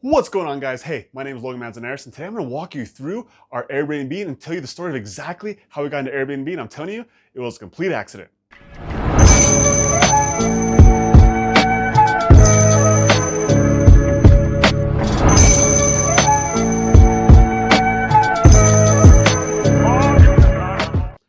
What's going on, guys? Hey, my name is Logan Manzanares, and today I'm going to walk you through our Airbnb and tell you the story of exactly how we got into Airbnb. And I'm telling you, it was a complete accident.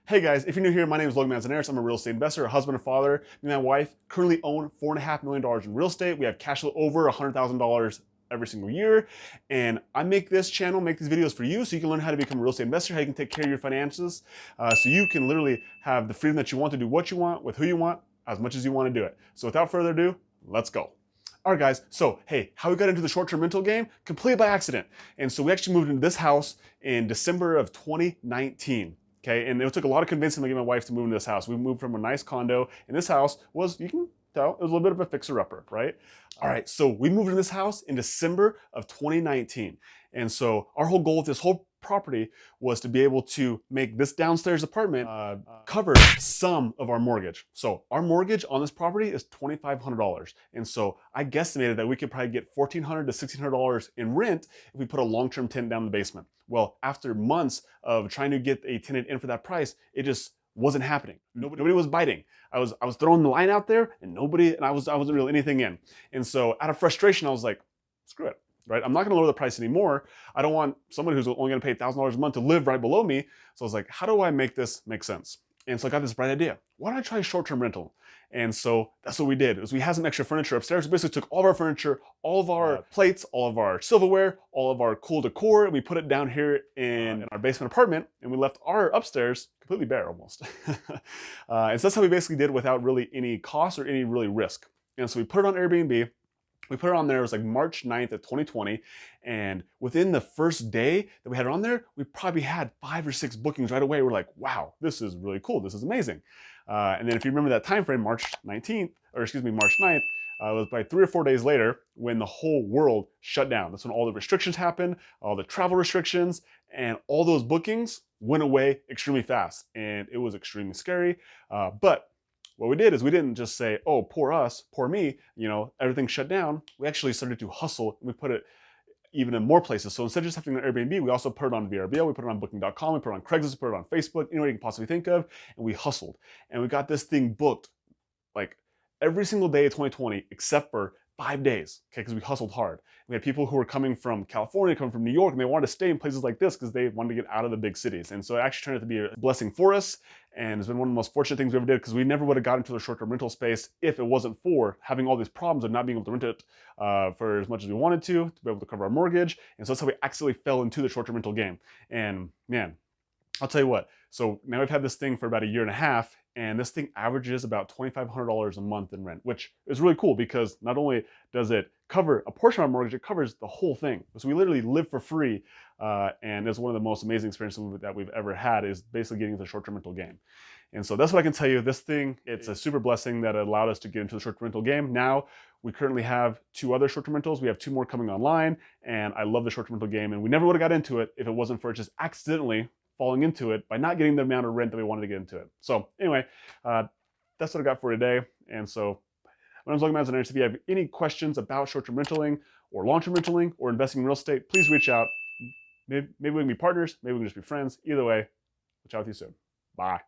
Hey guys, if you're new here, my name is Logan Manzanares. I'm a real estate investor, a husband and father. Me and my wife currently own $4.5 million in real estate. We have cash flow over $100,000 every single year. And I make this channel, make these videos for you so you can learn how to become a real estate investor, how you can take care of your finances, so you can literally have the freedom that you want to do what you want with who you want, as much as you want to do it. So without further ado, let's go. All right, guys, so hey, how we got into the short-term rental game? Completely by accident. And so we actually moved into this house in December of 2019. Okay, and it took a lot of convincing to get my wife to move into this house. We moved from a nice condo, and this house was, you can tell, it was a little bit of a fixer-upper, right? All right, so we moved into this house in December of 2019. And so our whole goal with this whole property was to be able to make this downstairs apartment cover some of our mortgage. So our mortgage on this property is $2,500. And so I guesstimated that we could probably get $1,400 to $1,600 in rent if we put a long-term tenant down in the basement. Well, after months of trying to get a tenant in for that price, it just wasn't happening. Nobody was biting. I was throwing the line out there and I wasn't really anything in. And so out of frustration, I was like, screw it, right? I'm not gonna lower the price anymore. I don't want someone who's only gonna pay $1,000 a month to live right below me. So I was like, how do I make this make sense? And so I got this bright idea. Why don't I try short-term rental? And so that's what we did. We had some extra furniture upstairs. We basically took all of our furniture, all of our plates, all of our silverware, all of our cool decor, and we put it down here in our basement apartment, and we left our upstairs completely bare almost. And so that's how we basically did without really any cost or any really risk. And so we put it on Airbnb. We put it on there, it was like March 9th of 2020. And within the first day that we had it on there, we probably had 5 or 6 bookings right away. We're like, wow, this is really cool. This is amazing. And then if you remember that time frame, March 9th, it was by 3 or 4 days later when the whole world shut down. That's when all the restrictions happened, all the travel restrictions, and all those bookings went away extremely fast. And it was extremely scary. But what we did is we didn't just say, oh, poor us, poor me, everything shut down. We actually started to hustle, and we put it even in more places. So instead of just having an Airbnb, we also put it on VRBO, we put it on Booking.com, we put it on Craigslist, we put it on Facebook, anywhere you can possibly think of, and we hustled. And we got this thing booked like every single day of 2020, except for 5 days, okay, because we hustled hard. We had people who were coming from California, coming from New York, and they wanted to stay in places like this because they wanted to get out of the big cities. And so it actually turned out to be a blessing for us, and it's been one of the most fortunate things we ever did because we never would have got into the short-term rental space if it wasn't for having all these problems of not being able to rent it for as much as we wanted to be able to cover our mortgage. And so that's how we accidentally fell into the short-term rental game. And man, I'll tell you what, so now we've had this thing for about 1.5 years, and this thing averages about $2,500 a month in rent, which is really cool because not only does it cover a portion of our mortgage, it covers the whole thing. So we literally live for free, and it's one of the most amazing experiences that we've ever had is basically getting into the short-term rental game. And so that's what I can tell you. This thing, it's a super blessing that it allowed us to get into the short-term rental game. Now, we currently have 2 other short-term rentals. We have 2 more coming online, and I love the short-term rental game, and we never would have got into it if it wasn't for just accidentally falling into it by not getting the amount of rent that we wanted to get into it. So anyway, that's what I got for today. And so my name is Logan Manzanares. If you have any questions about short-term rentaling or long-term rentaling or investing in real estate, please reach out. Maybe we can be partners. Maybe we can just be friends. Either way, we'll chat with you soon. Bye.